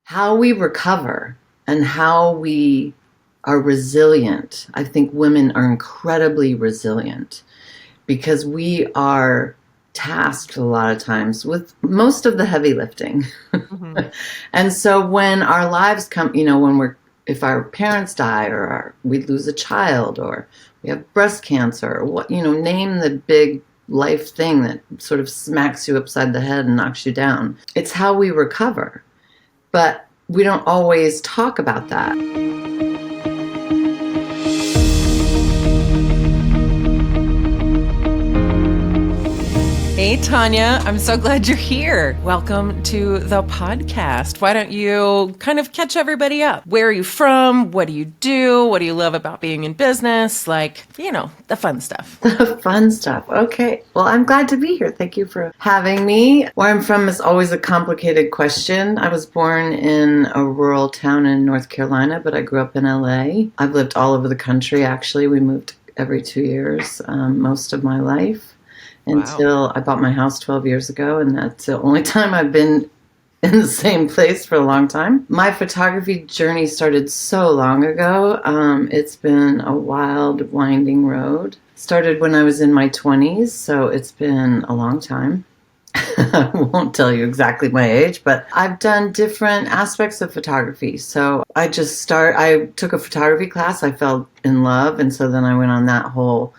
how we recover and how we are resilient. I think women are incredibly resilient because we are tasked a lot of times with most of the heavy lifting. Hmm. And so when our lives come, if our parents die or we lose a child or we have breast cancer or what, name the big life thing that sort of smacks you upside the head and knocks you down. It's how we recover. But we don't always talk about that. Hey, Tanya, I'm so glad you're here. Welcome to the podcast. Why don't you kind of catch everybody up? Where are you from? What do you do? What do you love about being in business? The fun stuff. The fun stuff. Okay. Well, I'm glad to be here. Thank you for having me. Where I'm from is always a complicated question. I was born in a rural town in North Carolina, but I grew up in LA. I've lived all over the country, actually. We moved every 2 years most of my life Wow. until I bought my house 12 years ago, and that's the only time I've been in the same place for a long time. My photography journey started so long ago. It's been a wild, winding road. Started when I was in my 20s, so it's been a long time. I won't tell you exactly my age, but I've done different aspects of photography. So I took a photography class, I fell in love, and so then I went on that whole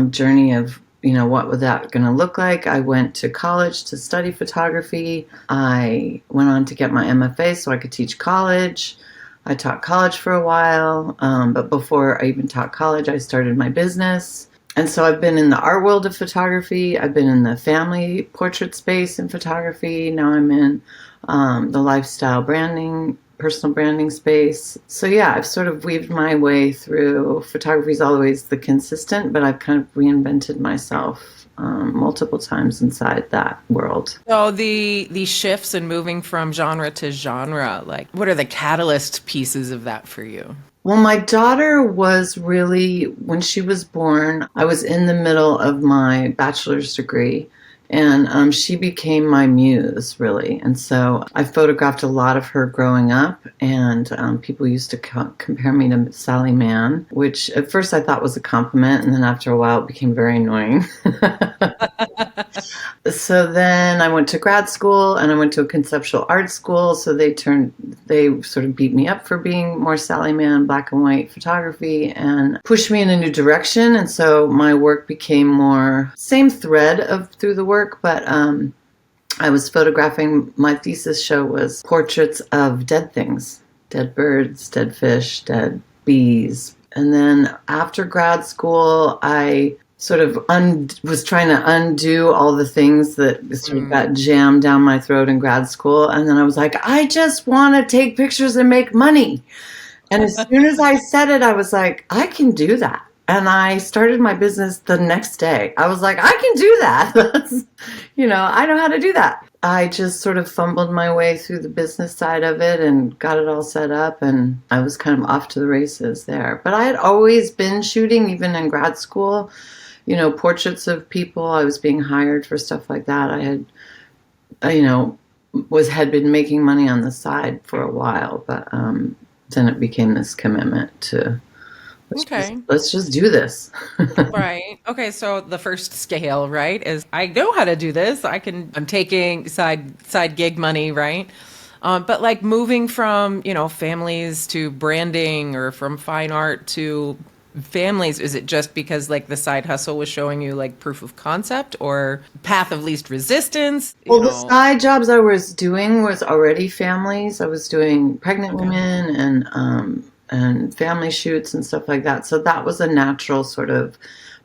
journey of what was that going to look like? I went to college to study photography. I went on to get my MFA so I could teach college. I taught college for a while, but before I even taught college, I started my business. And so I've been in the art world of photography. I've been in the family portrait space in photography. Now I'm in the lifestyle branding, personal branding space. So yeah, I've sort of weaved my way through. Photography is always the consistent, but I've kind of reinvented myself multiple times inside that world. So the shifts and moving from genre to genre, like what are the catalyst pieces of that for you? Well, my daughter was really, when she was born, I was in the middle of my bachelor's degree. And she became my muse, really. And so I photographed a lot of her growing up, and people used to compare me to Sally Mann, which at first I thought was a compliment, and then after a while it became very annoying. So then I went to grad school and I went to a conceptual art school. So they sort of beat me up for being more Sally Mann, black and white photography and pushed me in a new direction. And so my work became more same thread of through the work, but I was photographing, my thesis show was portraits of dead things, dead birds, dead fish, dead bees. And then after grad school, I sort of was trying to undo all the things that sort of got jammed down my throat in grad school. And then I was like, I just want to take pictures and make money. And as soon as I said it, I was like, I can do that. And I started my business the next day. I was like, I can do that. I know how to do that. I just sort of fumbled my way through the business side of it and got it all set up. And I was kind of off to the races there. But I had always been shooting, even in grad school, portraits of people. I was being hired for stuff like that. I had, had been making money on the side for a while, but then it became this commitment to Okay. let's just do this. Right. Okay. So the first scale, right, is I know how to do this. I'm taking side gig money, right? But like moving from, families to branding or from fine art to families, is it just because like the side hustle was showing you like proof of concept or path of least resistance? Well, the side jobs I was doing was already families. I was doing pregnant Okay. women and family shoots and stuff like that. So that was a natural sort of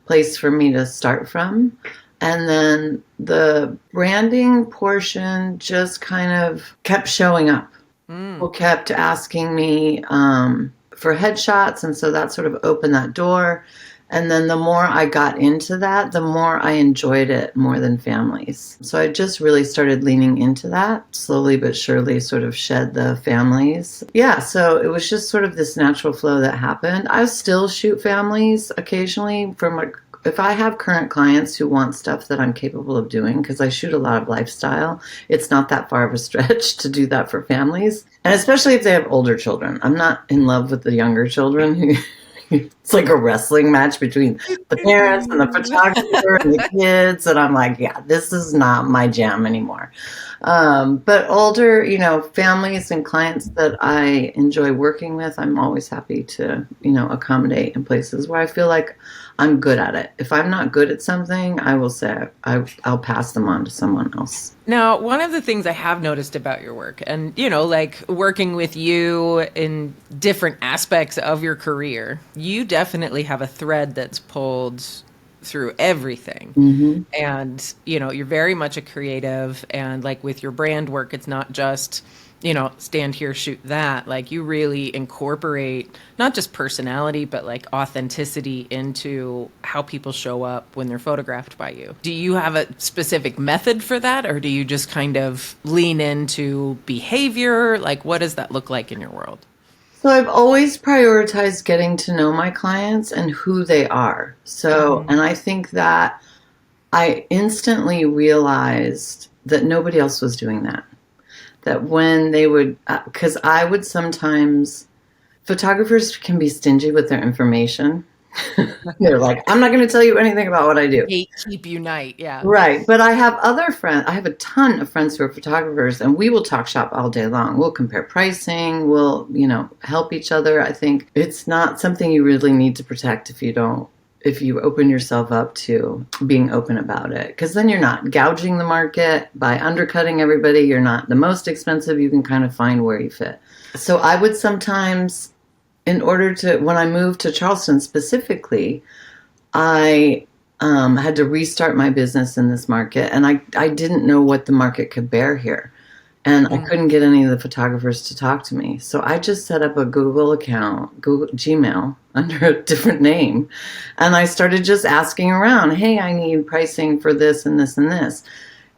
place for me to start from. And then the branding portion just kind of kept showing up. People kept asking me for headshots, and so that sort of opened that door. And then the more I got into that, the more I enjoyed it more than families. So I just really started leaning into that, slowly but surely sort of shed the families. Yeah, so it was just sort of this natural flow that happened. I still shoot families occasionally from if I have current clients who want stuff that I'm capable of doing, because I shoot a lot of lifestyle, it's not that far of a stretch to do that for families. And especially if they have older children. I'm not in love with the younger children who it's like a wrestling match between the parents and the photographer and the kids. And I'm like, yeah, this is not my jam anymore. But older, families and clients that I enjoy working with, I'm always happy to, accommodate in places where I feel like I'm good at it. If I'm not good at something, I will say I'll pass them on to someone else. Now, one of the things I have noticed about your work and, like working with you in different aspects of your career, you definitely have a thread that's pulled through everything. Mm-hmm. And, you're very much a creative. And like with your brand work, it's not just, stand here, shoot that. Like you really incorporate not just personality, but like authenticity into how people show up when they're photographed by you. Do you have a specific method for that? Or do you just kind of lean into behavior? Like what does that look like in your world? So I've always prioritized getting to know my clients and who they are. So, Mm-hmm. and I think that I instantly realized that nobody else was doing that. That when they would, because I would sometimes, photographers can be stingy with their information. They're like, I'm not going to tell you anything about what I do. Gatekeep unite, yeah. Right. But I have other friends, I have a ton of friends who are photographers, and we will talk shop all day long. We'll compare pricing, we'll, help each other. I think it's not something you really need to protect if you open yourself up to being open about it. Because then you're not gouging the market by undercutting everybody. You're not the most expensive. You can kind of find where you fit. So I would sometimes, when I moved to Charleston specifically, I had to restart my business in this market, and I didn't know what the market could bear here. And I couldn't get any of the photographers to talk to me. So I just set up a Google account, Google Gmail, under a different name. And I started just asking around, hey, I need pricing for this and this and this.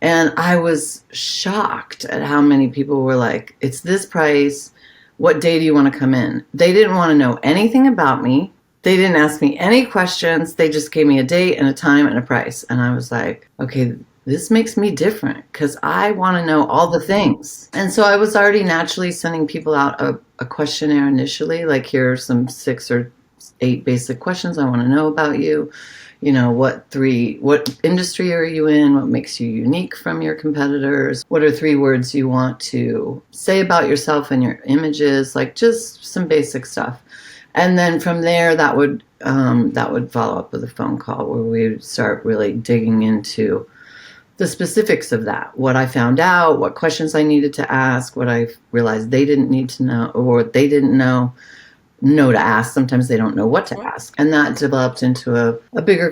And I was shocked at how many people were like, it's this price. What day do you want to come in? They didn't want to know anything about me. They didn't ask me any questions. They just gave me a date and a time and a price. And I was like, okay, this makes me different because I want to know all the things. And so I was already naturally sending people out a questionnaire initially, like here are some 6 or 8 basic questions I want to know about you. What industry are you in? What makes you unique from your competitors? What are 3 words you want to say about yourself and your images? Like just some basic stuff. And then from there, that would follow up with a phone call where we would start really digging into the specifics of that, what I found out, what questions I needed to ask, what I realized they didn't need to know, or they didn't know to ask. Sometimes they don't know what to ask. And that developed into a bigger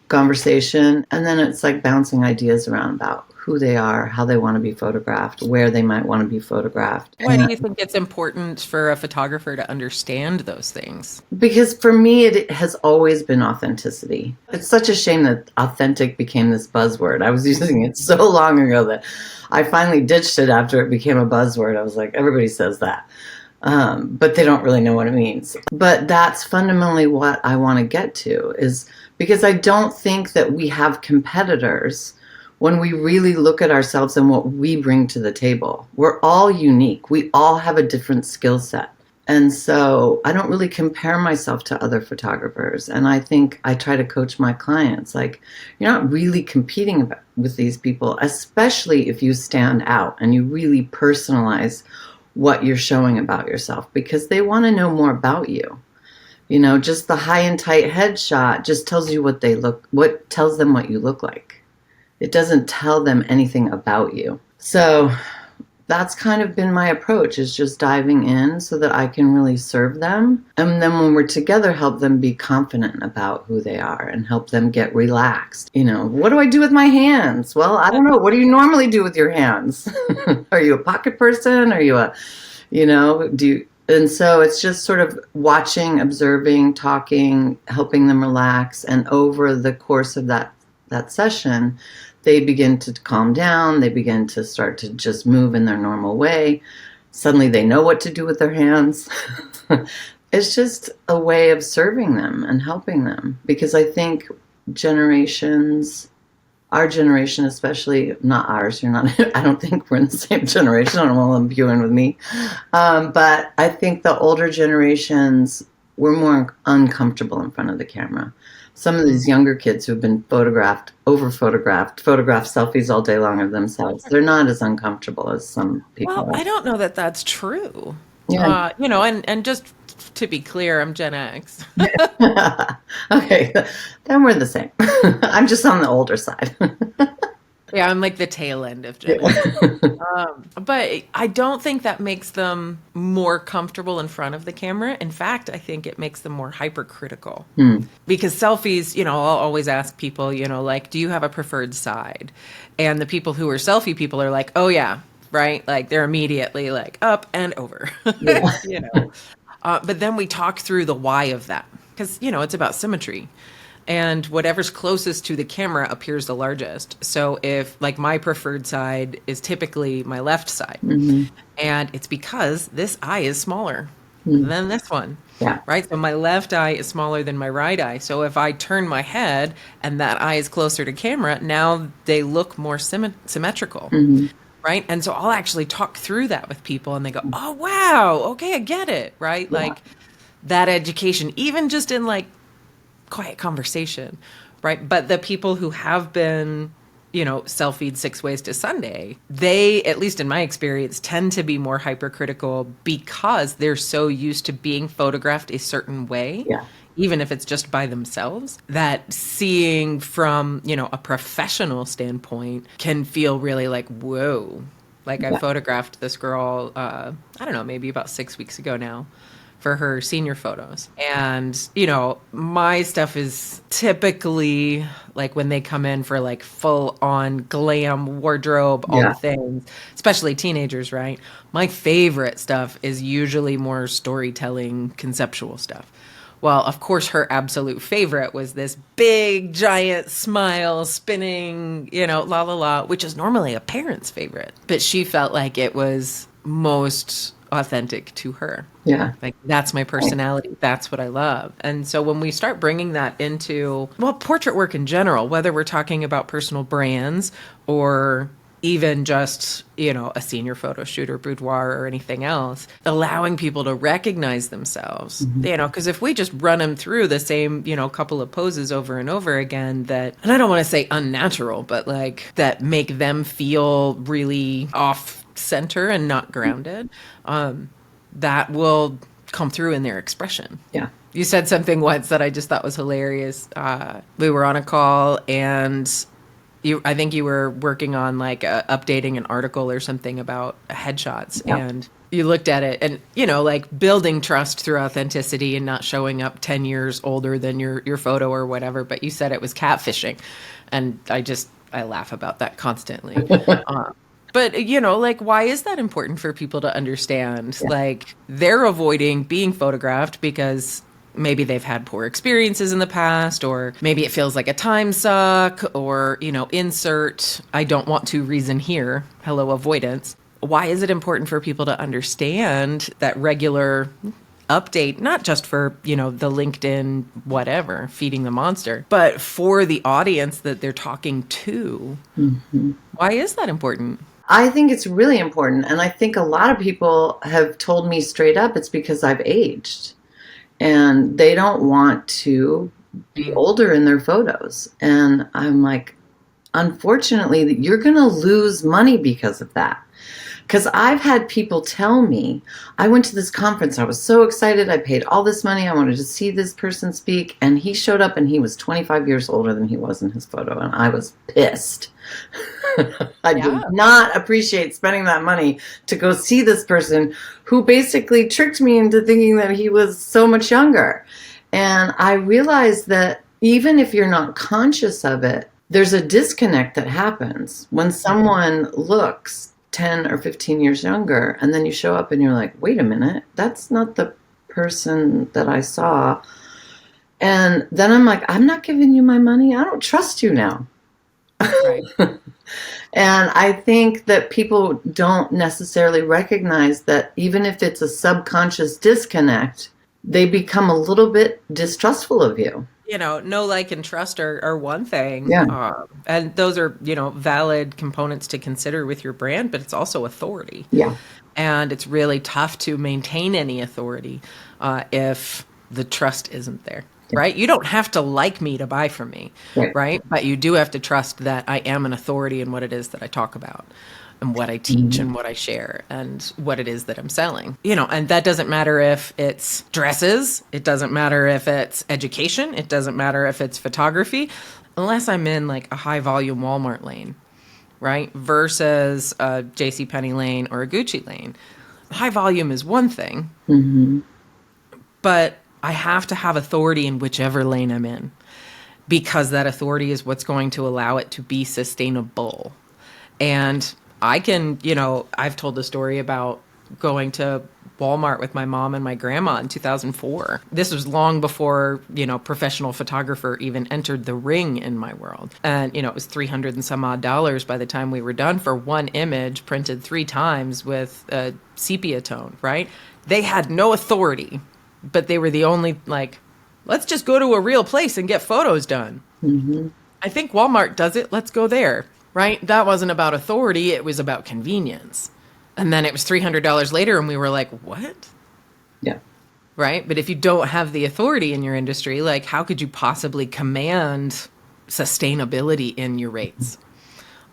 conversation. And then it's like bouncing ideas around about who they are, how they want to be photographed, where they might want to be photographed. Why do you think it's important for a photographer to understand those things? Because for me, it has always been authenticity. It's such a shame that authentic became this buzzword. I was using it so long ago that I finally ditched it after it became a buzzword. I was like, everybody says that. But they don't really know what it means. But that's fundamentally what I want to get to, is because I don't think that we have competitors when we really look at ourselves and what we bring to the table. We're all unique. We all have a different skill set. And so I don't really compare myself to other photographers. And I think I try to coach my clients, like, you're not really competing with these people, especially if you stand out and you really personalize what you're showing about yourself, because they want to know more about you. Just the high and tight headshot just tells you what tells them what you look like. It doesn't tell them anything about you. So that's kind of been my approach, is just diving in so that I can really serve them. And then when we're together, help them be confident about who they are and help them get relaxed. What do I do with my hands? Well, I don't know. What do you normally do with your hands? Are you a pocket person? Are you and so it's just sort of watching, observing, talking, helping them relax. And over the course of that session, they begin to calm down. They begin to start to just move in their normal way. Suddenly they know what to do with their hands. It's just a way of serving them and helping them. Because I think generations, our generation especially, not ours, you're not, I don't think we're in the same generation. I don't want to lump you in with me. But I think the older generations were more uncomfortable in front of the camera. Some of these younger kids who've been photographed, over photographed, photographed selfies all day long of themselves, they're not as uncomfortable as some Well, people I are. don't know that that's true. Yeah. And just to be clear, I'm Gen X. Okay, then we're the same. I'm just on the older side. Yeah, I'm like the tail end of Gen Yeah. X. But I don't think that makes them more comfortable in front of the camera. In fact, I think it makes them more hypercritical. Hmm. Because selfies, I'll always ask people, like, do you have a preferred side? And the people who are selfie people are like, oh, yeah, right? Like, they're immediately like up and over, Yeah. you know? But then we talk through the why of that because, it's about symmetry. And whatever's closest to the camera appears the largest. So if, like, my preferred side is typically my left side, Hmm. and it's because this eye is smaller Hmm. than this one, Yeah. right? So my left eye is smaller than my right eye. So if I turn my head and that eye is closer to camera, now they look more symmetrical, Hmm. right? And so I'll actually talk through that with people and they go, oh, wow, okay, I get it, right? Yeah. Like that education, even just in like quiet conversation, right? But the people who have been, selfied 6 ways to Sunday, they, at least in my experience, tend to be more hypercritical because they're so used to being photographed a certain way, Yeah. even if it's just by themselves, that seeing from, a professional standpoint can feel really like, whoa. Like I Yeah. photographed this girl, I don't know, maybe about 6 weeks ago now for her senior photos. And, my stuff is typically like when they come in for like full on glam wardrobe, all the Yeah. things, especially teenagers, right? My favorite stuff is usually more storytelling, conceptual stuff. Well, of course, her absolute favorite was this big, giant smile spinning, la la la, which is normally a parent's favorite. But she felt like it was most authentic to her. Yeah. Like, that's my personality. That's what I love. And so when we start bringing that into, well, portrait work in general, whether we're talking about personal brands or even just, a senior photo shoot or boudoir or anything else, allowing people to recognize themselves, Hmm. because if we just run them through the same, couple of poses over and over again that, and I don't want to say unnatural, but like that make them feel really off center and not grounded, that will come through in their expression. Yeah. You said something once that I just thought was hilarious. We were on a call and I think you were working on like updating an article or something about headshots, Yeah. and you looked at it and, like building trust through authenticity and not showing up 10 years older than your photo or whatever. But you said it was catfishing. And I laugh about that constantly. But, like, why is that important for people to understand? Yeah. Like, they're avoiding being photographed because maybe they've had poor experiences in the past, or maybe it feels like a time suck, or, insert, I don't want to reason here. Hello, avoidance. Why is it important for people to understand that regular update, not just for, the LinkedIn, whatever, feeding the monster, but for the audience that they're talking to? Hmm. Why is that important? I think it's really important. And I think a lot of people have told me straight up it's because I've aged and they don't want to be Mm. older in their photos. And I'm like, unfortunately, you're going to lose money because of that. Because I've had people tell me, I went to this conference, I was so excited, I paid all this money, I wanted to see this person speak, and he showed up and he was 25 years older than he was in his photo, and I was pissed. I did Yeah. not appreciate spending that money to go see this person who basically tricked me into thinking that he was so much younger. And I realized that even if you're not conscious of it, there's a disconnect that happens when someone looks 10 or 15 years younger, and then you show up and you're like, wait a minute, that's not the person that I saw. And then I'm like, I'm not giving you my money. I don't trust you now. Right. And I think that people don't necessarily recognize that even if it's a subconscious disconnect, they become a little bit distrustful of you. know, like, and trust are one thing. Yeah. And those are, valid components to consider with your brand, but it's also authority. Yeah. And it's really tough to maintain any authority if the trust isn't there, Yeah. right? You don't have to like me to buy from me, Right. right? But you do have to trust that I am an authority in what it is that I talk about and what I teach Mhm. and what I share and what it is that I'm selling. And that doesn't matter if it's dresses, it doesn't matter if it's education, it doesn't matter if it's photography, unless I'm in like a high volume Walmart lane, right? Versus a JCPenney lane or a Gucci lane. High volume is one thing, Mhm. but I have to have authority in whichever lane I'm in because that authority is what's going to allow it to be sustainable. And I can, I've told the story about going to Walmart with my mom and my grandma in 2004. This was long before, professional photographer even entered the ring in my world. And, it was 300 and some odd dollars by the time we were done for one image printed 3 times with a sepia tone, right? They had no authority, but they were the only, like, let's just go to a real place and get photos done. Mhm. I think Walmart does it. Let's go there, right? That wasn't about authority. It was about convenience. And then it was $300 later and we were like, what? Yeah. Right? But if you don't have the authority in your industry, like how could you possibly command sustainability in your rates?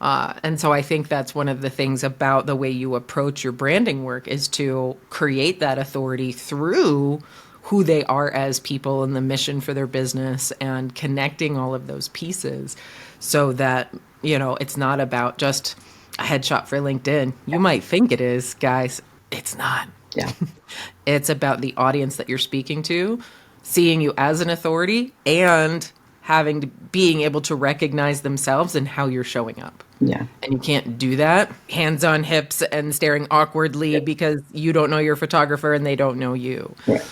And so I think that's one of the things about the way you approach your branding work is to create that authority through who they are as people and the mission for their business and connecting all of those pieces so that, it's not about just a headshot for LinkedIn. You might think it is, guys. It's not. Yeah. It's about the audience that you're speaking to, seeing you as an authority and being able to recognize themselves and how you're showing up. Yeah. And you can't do that hands on hips and staring awkwardly because you don't know your photographer and they don't know you. Right.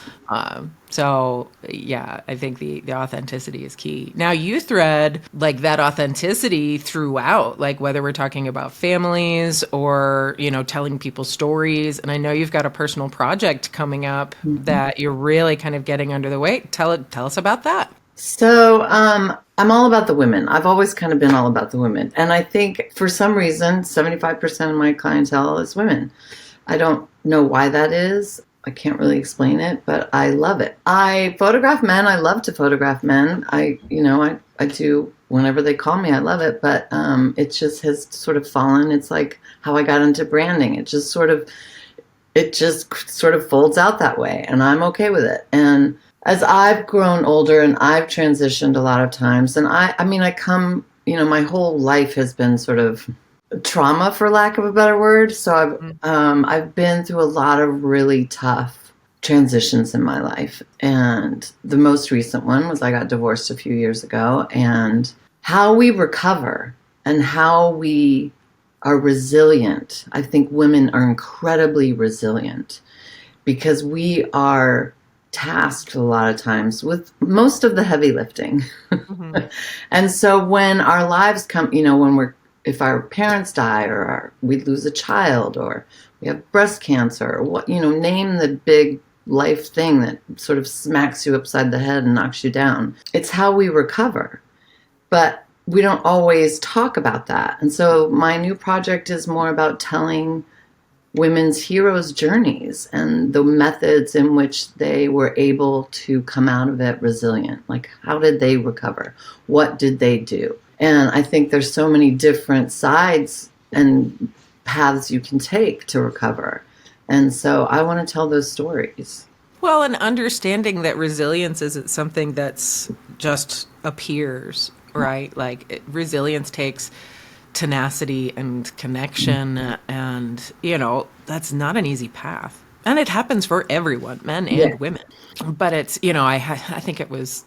So yeah, I think the authenticity is key. Now you thread like that authenticity throughout, like whether we're talking about families or, telling people stories. And I know you've got a personal project coming up that you're really kind of getting under the way. Tell us about that. So, I'm all about the women. I've always kind of been all about the women. And I think for some reason, 75% of my clientele is women. I don't know why that is. I can't really explain it, but I love it. I photograph men. I love to photograph men. I do whenever they call me. I love it, but it just has sort of fallen. It's like how I got into branding. It just sort of folds out that way, and I'm okay with it. And as I've grown older and I've transitioned a lot of times, and I come, my whole life has been sort of trauma, for lack of a better word. So I've been through a lot of really tough transitions in my life, and the most recent one was I got divorced a few years ago, and how we recover and how we are resilient. I think women are incredibly resilient because we are tasked a lot of times with most of the heavy lifting. Mm-hmm. And so when our lives come, if our parents die or we lose a child or we have breast cancer or what, name the big life thing that sort of smacks you upside the head and knocks you down. It's how we recover. But we don't always talk about that. And so my new project is more about telling women's heroes' journeys and the methods in which they were able to come out of it resilient. Like, how did they recover? What did they do? And I think there's so many different sides and paths you can take to recover. And so I want to tell those stories. Well, and understanding that resilience isn't something that's just appears, right? Like resilience takes tenacity and connection and that's not an easy path, and it happens for everyone, men and women. But it's I think it was,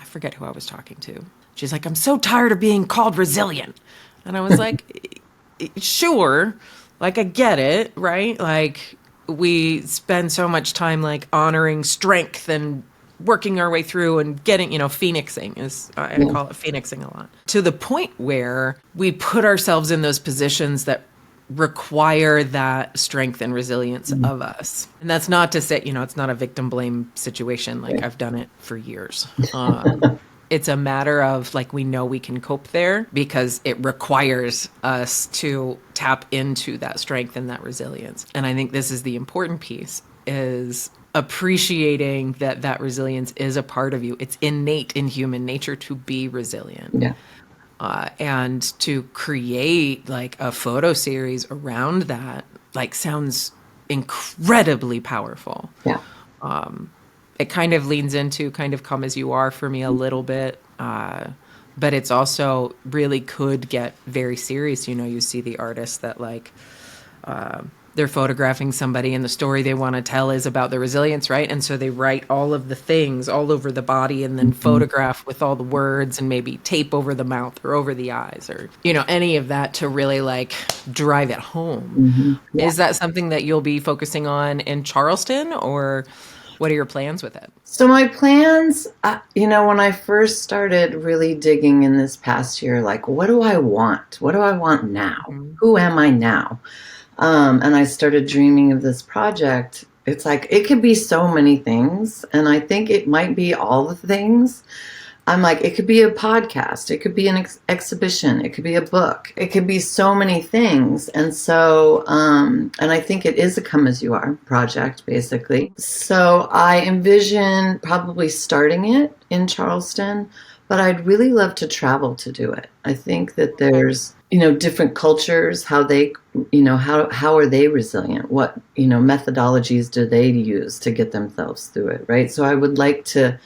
I forget who I was talking to. She's like, I'm so tired of being called resilient, and I was like, sure, like I get it, right? Like we spend so much time like honoring strength and working our way through and getting, phoenixing is, I call it phoenixing a lot, to the point where we put ourselves in those positions that require that strength and resilience of us. And that's not to say, it's not a victim blame situation. Like I've done it for years. It's a matter of like, we know we can cope there because it requires us to tap into that strength and that resilience. And I think this is the important piece, is appreciating that that resilience is a part of you. It's innate in human nature to be resilient. Yeah. And to create like a photo series around that, like, sounds incredibly powerful. Yeah. It kind of leans into kind of come as you are for me a little bit. But it's also really could get very serious. You know, you see the artists that like, they're photographing somebody and the story they want to tell is about the resilience, right? And so they write all of the things all over the body and then photograph with all the words and maybe tape over the mouth or over the eyes or, you know, any of that to really like drive it home. Yeah. Is that something that you'll be focusing on in Charleston, or what are your plans with it? So my plans, when I first started really digging in this past year, like, what do I want? What do I want now? Who am I now? And I started dreaming of this project. It's like, it could be so many things. And I think it might be all the things. I'm like, it could be a podcast. It could be an exhibition. It could be a book. It could be so many things. And so, and I think it is a come as you are project, basically. So I envision probably starting it in Charleston, but I'd really love to travel to do it. I think that there's, different cultures, how they, how are they resilient? What, methodologies do they use to get themselves through it, right? So I would like to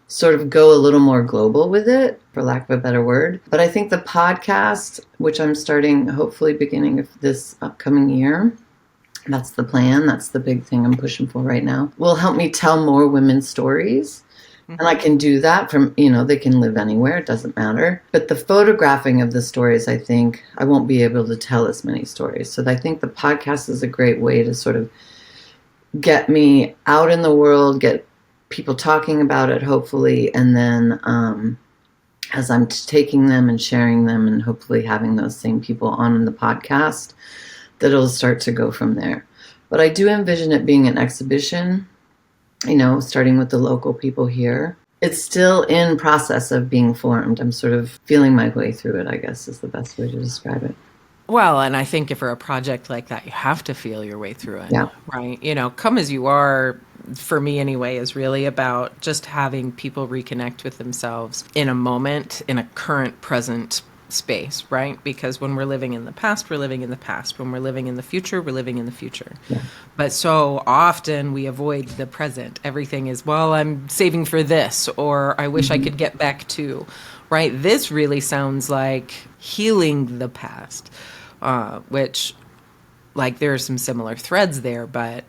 sort of go a little more global with it, for lack of a better word. But I think the podcast, which I'm starting hopefully beginning of this upcoming year, that's the plan, that's the big thing I'm pushing for right now, will help me tell more women's stories. And I can do that from, they can live anywhere, it doesn't matter. But the photographing of the stories, I think I won't be able to tell as many stories. So I think the podcast is a great way to sort of get me out in the world, get people talking about it, hopefully. And then as I'm taking them and sharing them and hopefully having those same people on the podcast, that it'll start to go from there. But I do envision it being an exhibition, starting with the local people here. It's still in process of being formed. I'm sort of feeling my way through it, I guess, is the best way to describe it. Well, and I think for a project like that, you have to feel your way through it, Yeah. right? Come as you are, for me anyway, is really about just having people reconnect with themselves in a moment, in a current, present space, right? Because when we're living in the past, we're living in the past. When we're living in the future, we're living in the future. Yeah. But so often we avoid the present. Everything is, well, I'm saving for this, or I wish I could get back to, right? This really sounds like healing the past, which, like, there are some similar threads there, but,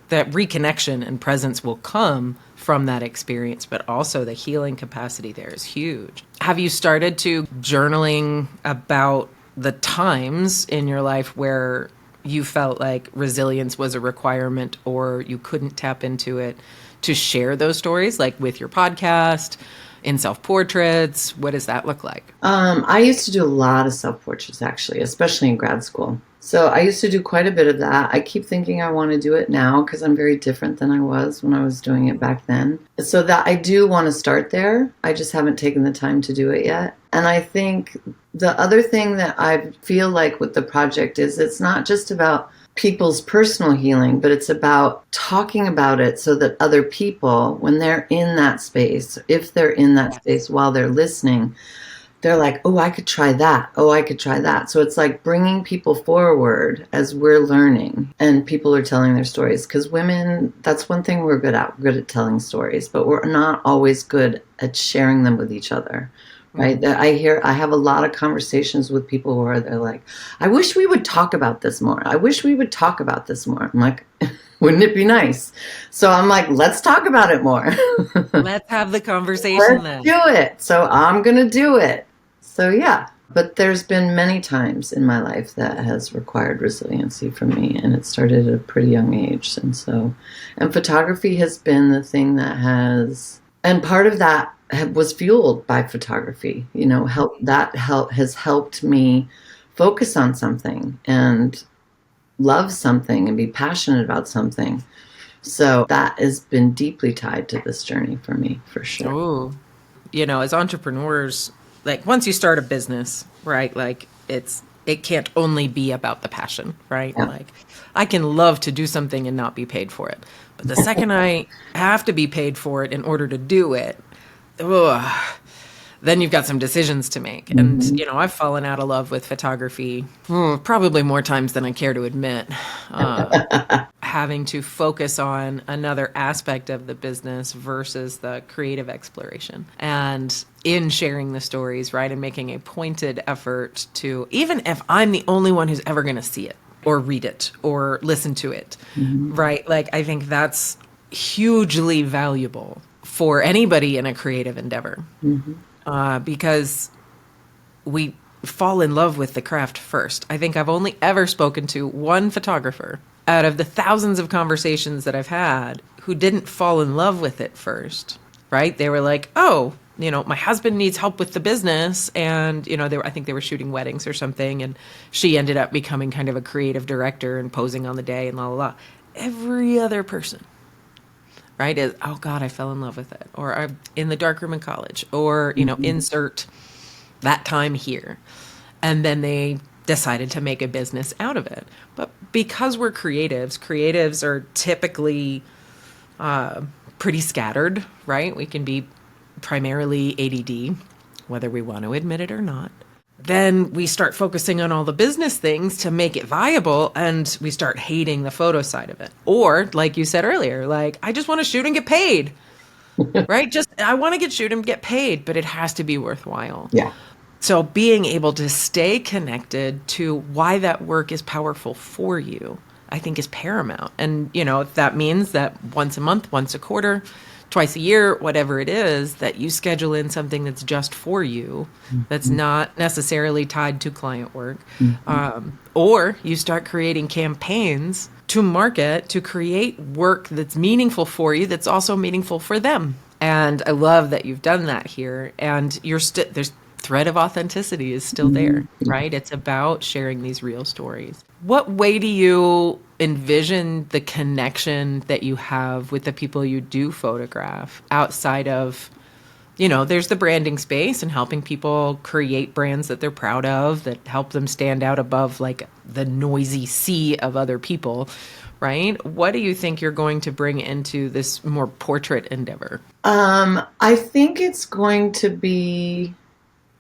that reconnection and presence will come from that experience, but also the healing capacity there is huge. Have you started to journaling about the times in your life where you felt like resilience was a requirement or you couldn't tap into it, to share those stories, like with your podcast, in self-portraits? What does that look like? I used to do a lot of self-portraits, actually, especially in grad school. So I used to do quite a bit of that. I keep thinking I want to do it now because I'm very different than I was when I was doing it back then. So that I do want to start there. I just haven't taken the time to do it yet. And I think the other thing that I feel like with the project is it's not just about people's personal healing, but it's about talking about it so that other people, when they're in that space, if they're in that space while they're listening, they're like, oh, I could try that. Oh, I could try that. So it's like bringing people forward as we're learning and people are telling their stories. Because women, that's one thing we're good at. We're good at telling stories, but we're not always good at sharing them with each other. Right. I have a lot of conversations with people where they're like, I wish we would talk about this more. I wish we would talk about this more. I'm like, wouldn't it be nice? So I'm like, let's talk about it more. Let's have the conversation then. Do it. So I'm going to do it. So yeah, but there's been many times in my life that has required resiliency from me, and it started at a pretty young age. And photography has been the thing that has, and part of that was fueled by photography, has helped me focus on something and love something and be passionate about something. So that has been deeply tied to this journey for me, for sure. Oh, as entrepreneurs, like once you start a business, right? Like it can't only be about the passion, right? Yeah. Like I can love to do something and not be paid for it. But the second I have to be paid for it in order to do it, ugh, then you've got some decisions to make. And, Mhm. I've fallen out of love with photography probably more times than I care to admit. Having to focus on another aspect of the business versus the creative exploration. And in sharing the stories, right, and making a pointed effort to, even if I'm the only one who's ever going to see it or read it or listen to it, Mhm. right? Like, I think that's hugely valuable for anybody in a creative endeavor Mhm. because we fall in love with the craft first. I think I've only ever spoken to one photographer out of the thousands of conversations that I've had who didn't fall in love with it first, right? They were like, oh, my husband needs help with the business. And, I think they were shooting weddings or something. And she ended up becoming kind of a creative director and posing on the day and la la la. Every other person, right, is, oh God, I fell in love with it. Or I'm in the darkroom in college. Or, Mhm. insert that time here. And then they decided to make a business out of it. But because we're creatives are typically pretty scattered, right? We can be primarily ADD, whether we want to admit it or not. Then we start focusing on all the business things to make it viable, and we start hating the photo side of it. Or, like you said earlier, like, I just want to shoot and get paid, right? Just, I want to shoot and get paid, but it has to be worthwhile. Yeah. So being able to stay connected to why that work is powerful for you, I think is paramount. And, if that means that once a month, once a quarter, twice a year, whatever it is, that you schedule in something that's just for you, that's Mhm. not necessarily tied to client work, Mhm. or you start creating campaigns to market, to create work that's meaningful for you, that's also meaningful for them. And I love that you've done that here. And there's thread of authenticity is still there, Mhm. Yeah. right? It's about sharing these real stories. What way do you envision the connection that you have with the people you do photograph outside of, there's the branding space and helping people create brands that they're proud of, that help them stand out above like the noisy sea of other people, right? What do you think you're going to bring into this more portrait endeavor? I think it's going to be,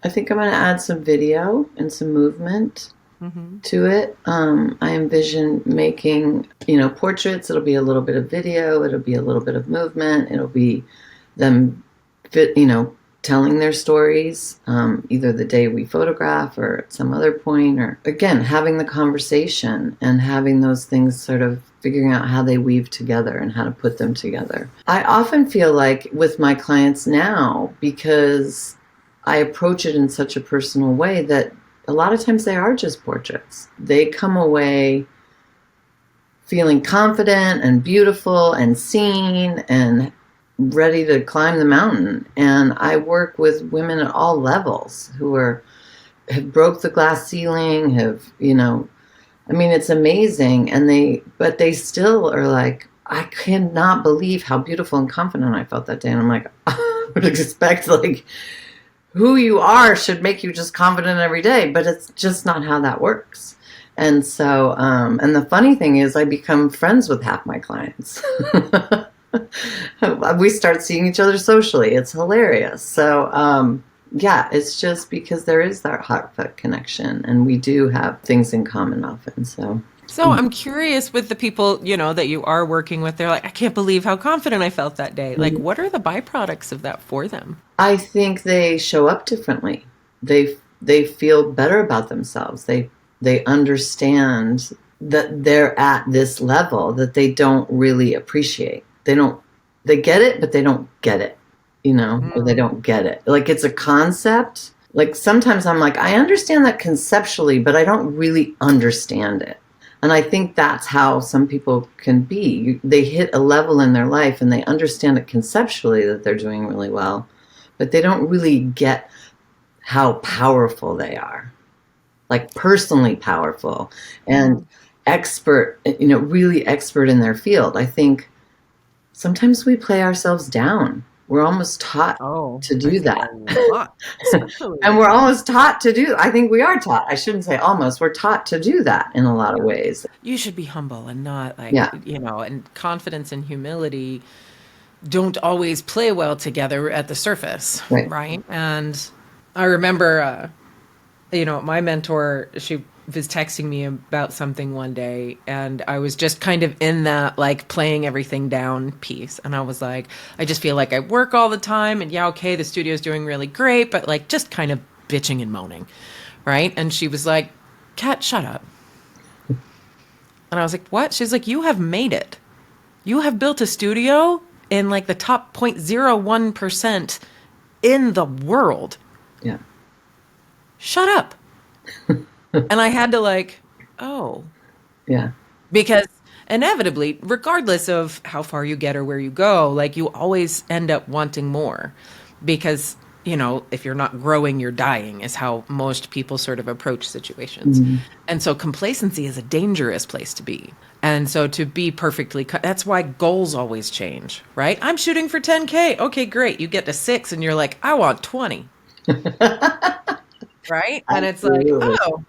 I think I'm going to add some video and some movement Mm-hmm. to it. I envision making, portraits. It'll be a little bit of video. It'll be a little bit of movement. It'll be them, fit, telling their stories, either the day we photograph or at some other point, or again, having the conversation and having those things sort of figuring out how they weave together and how to put them together. I often feel like with my clients now, because I approach it in such a personal way, that a lot of times they are just portraits. They come away feeling confident and beautiful and seen and ready to climb the mountain. And I work with women at all levels who have broke the glass ceiling, I mean, it's amazing. But they still are like, I cannot believe how beautiful and confident I felt that day. And I'm like, I would expect like who you are should make you just confident every day, but it's just not how that works. And so, and the funny thing is, I become friends with half my clients. We start seeing each other socially. It's hilarious. So, yeah, it's just because there is that heartfelt connection, and we do have things in common often. So, So I'm curious with the people, that you are working with, they're like, I can't believe how confident I felt that day. Like, what are the byproducts of that for them? I think they show up differently. They feel better about themselves. They understand that they're at this level that they don't really appreciate. They get it, but they don't get it, or they don't get it. Like it's a concept. Like sometimes I'm like, I understand that conceptually, but I don't really understand it. And I think that's how some people can be. They hit a level in their life and they understand it conceptually that they're doing really well, but they don't really get how powerful they are, like personally powerful and expert, really expert in their field. I think sometimes we play ourselves down We're almost taught Oh, to I do think a that. lot, And especially. we're almost taught to do, I think we are taught, I shouldn't say almost, we're taught to do that in a lot of ways. You should be humble and not like, Yeah, and confidence and humility don't always play well together at the surface, right. right? And I remember, my mentor, she was texting me about something one day, and I was just kind of in that like playing everything down piece. And I was like, I just feel like I work all the time, and yeah, okay, the studio's doing really great, but like just kind of bitching and moaning, right? And she was like, Kat, shut up. And I was like, what? She's like, you have made it. You have built a studio in like the top 0.01% in the world. Yeah. Shut up. And I had to like, oh, Yeah. because inevitably, regardless of how far you get or where you go, like you always end up wanting more because, if you're not growing, you're dying, is how most people sort of approach situations. Mhm. And so complacency is a dangerous place to be. And so to be that's why goals always change, right? I'm shooting for 10K. Okay, great. You get to 6 and you're like, I want 20, right? And it's like, Absolutely. oh,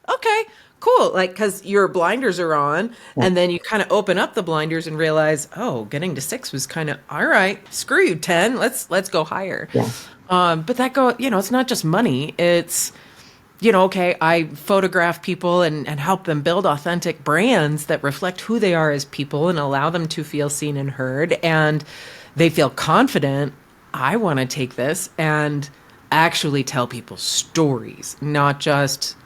okay, cool. Like, because your blinders are on, Yeah. and then you kind of open up the blinders and realize, oh, getting to 6 was kind of all right. Screw you, 10. Let's go higher. Yeah. But it's not just money. It's okay, I photograph people and help them build authentic brands that reflect who they are as people and allow them to feel seen and heard, and they feel confident. I want to take this and actually tell people stories, not just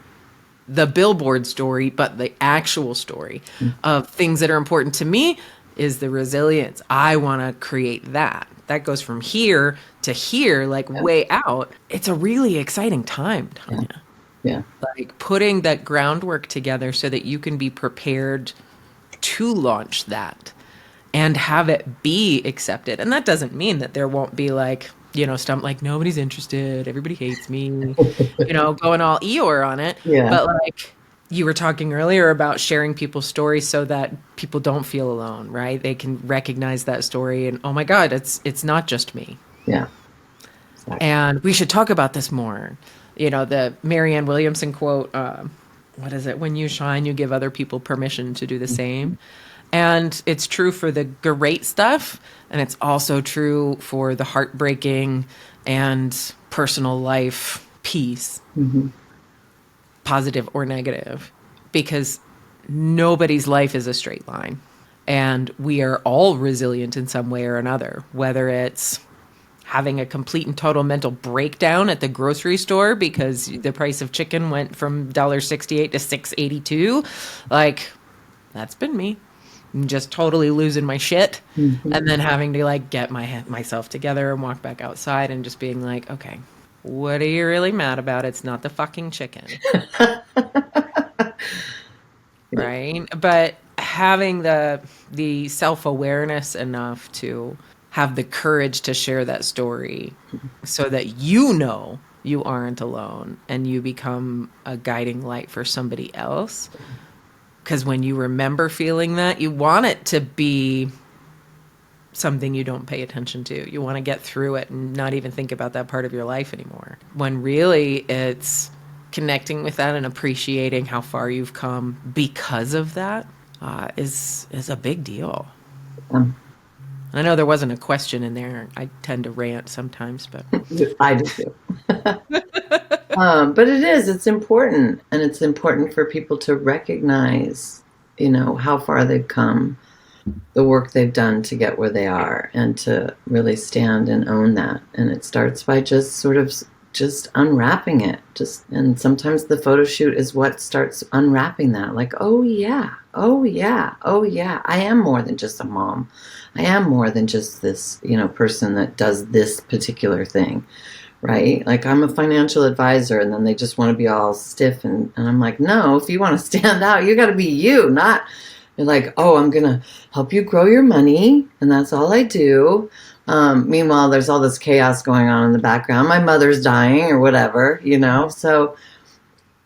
the billboard story, but the actual story of things that are important to me is the resilience. I want to create that. That goes from here to here, like Yeah. way out. It's a really exciting time, Yeah. Tanya. Yeah. Like putting that groundwork together so that you can be prepared to launch that and have it be accepted. And that doesn't mean that there won't be like, stump like nobody's interested, everybody hates me, going all Eeyore on it. Yeah. But like you were talking earlier about sharing people's stories so that people don't feel alone, right? They can recognize that story and oh my God, it's not just me. Yeah. Exactly. And we should talk about this more. The Marianne Williamson quote, what is it? When you shine, you give other people permission to do the same. And it's true for the great stuff. And it's also true for the heartbreaking and personal life piece, Mm-hmm. positive or negative, because nobody's life is a straight line. And we are all resilient in some way or another, whether it's having a complete and total mental breakdown at the grocery store because the price of chicken went from $1.68 to $6.82. Like, that's been me. I'm just totally losing my shit. Mm-hmm. And then having to like get myself together and walk back outside and just being like, okay, what are you really mad about? It's not the fucking chicken. Yeah. Right? But having the self-awareness enough to have the courage to share that story so that you aren't alone and you become a guiding light for somebody else. Because when you remember feeling that, you want it to be something you don't pay attention to. You want to get through it and not even think about that part of your life anymore. When really it's connecting with that and appreciating how far you've come because of that is a big deal. Um, I know there wasn't a question in there. I tend to rant sometimes, but I do too. But it's important. And it's important for people to recognize, how far they've come, the work they've done to get where they are, and to really stand and own that. And it starts by just sort of just unwrapping it. And sometimes the photo shoot is what starts unwrapping that. Like, oh yeah, oh yeah, oh yeah. I am more than just a mom. I am more than just this, person that does this particular thing. Right? Like I'm a financial advisor and then they just want to be all stiff and I'm like, no, if you want to stand out, you got to be you, not you're like, oh, I'm going to help you grow your money. And that's all I do. Meanwhile, there's all this chaos going on in the background. My mother's dying or whatever, So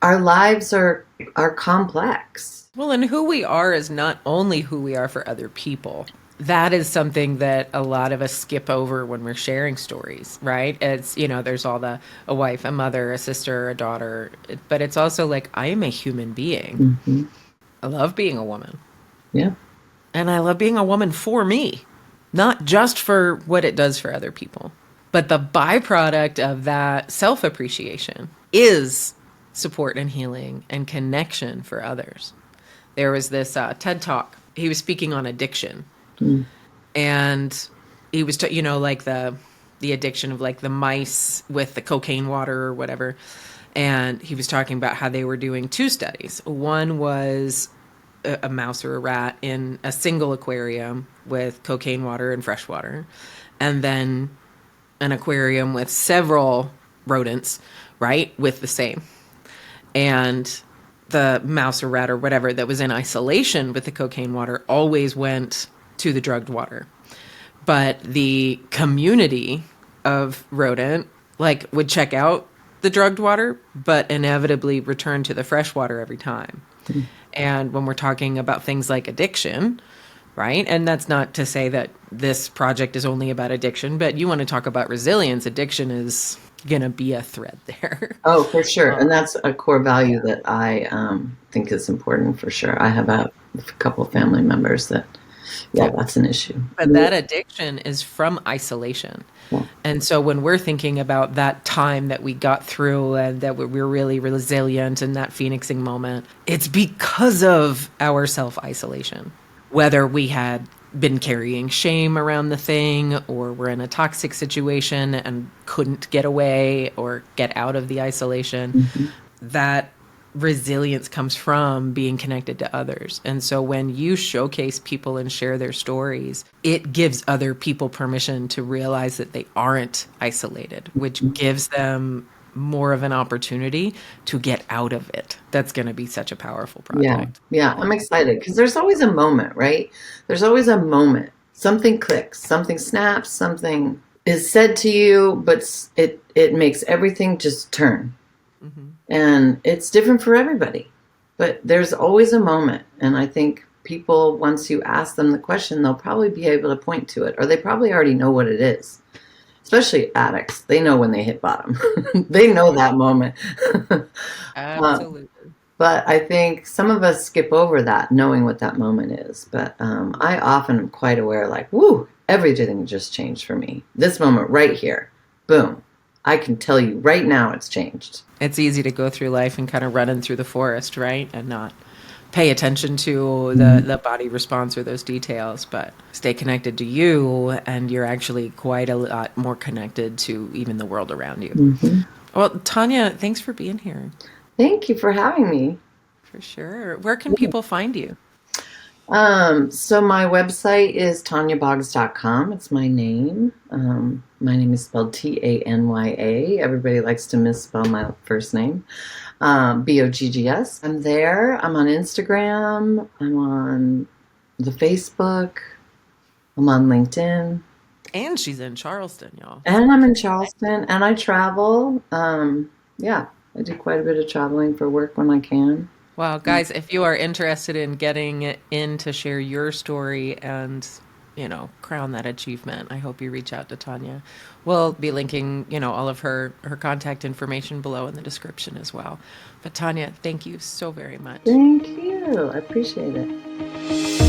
our lives are complex. well, and who we are is not only who we are for other people. that is something that a lot of us skip over when we're sharing stories, right? It's, there's all a wife, a mother, a sister, a daughter, but it's also like, I am a human being. Hmm. I love being a woman. Yeah. And I love being a woman for me, not just for what it does for other people. But the byproduct of that self appreciation is support and healing and connection for others. There was this TED talk. He was speaking on addiction, Mm. and he was, like the addiction of like the mice with the cocaine water or whatever. And he was talking about how they were doing two studies. One was a mouse or a rat in a single aquarium with cocaine water and fresh water, and then an aquarium with several rodents, right, with the same. And the mouse or rat or whatever that was in isolation with the cocaine water always went to the drugged water. But the community of rodent like would check out the drugged water, but inevitably return to the fresh water every time. Mm. And when we're talking about things like addiction, right? And that's not to say that this project is only about addiction, but you want to talk about resilience. Addiction is going to be a thread there. Oh, for sure. And that's a core value that I think is important for sure. I have a couple of family members that, yeah, that's an issue. But that addiction is from isolation. Yeah. And so when we're thinking about that time that we got through and that we're really resilient in that phoenixing moment, it's because of our self isolation. Whether we had been carrying shame around the thing, or we're in a toxic situation and couldn't get away or get out of the isolation, Hmm. that resilience comes from being connected to others. And so when you showcase people and share their stories, it gives other people permission to realize that they aren't isolated, which gives them more of an opportunity to get out of it. That's going to be such a powerful Yeah. project. Yeah. I'm excited because there's always a moment, right? There's always a moment. Something clicks, something snaps, something is said to you, but it makes everything just turn. Hmm. And it's different for everybody. But there's always a moment. And I think people, once you ask them the question, they'll probably be able to point to it, or they probably already know what it is. Especially addicts. They know when they hit bottom. They know that moment. uh, Absolutely. but I think some of us skip over that, knowing what that moment is. But I often am quite aware, like, woo, everything just changed for me. This moment right here, boom. I can tell you right now it's changed. It's easy to go through life and kind of running through the forest, right? And not pay attention to Mhm. the body response or those details, but stay connected to you, and you're actually quite a lot more connected to even the world around you. Mhm. Well, Tanya, thanks for being here. Thank you for having me. For sure. Where can people find you? So my website is tanyaboggs.com. It's my name. My name is spelled Tanya. Everybody likes to misspell my first name. Boggs. I'm there. I'm on Instagram. I'm on the Facebook. I'm on LinkedIn. And she's in Charleston, y'all. And I'm in Charleston. And I travel. Yeah, I do quite a bit of traveling for work when I can. Well, guys, if you are interested in getting in to share your story and, crown that achievement, I hope you reach out to Tanya. We'll be linking, all of her contact information below in the description as well. But Tanya, thank you so very much. Thank you. I appreciate it.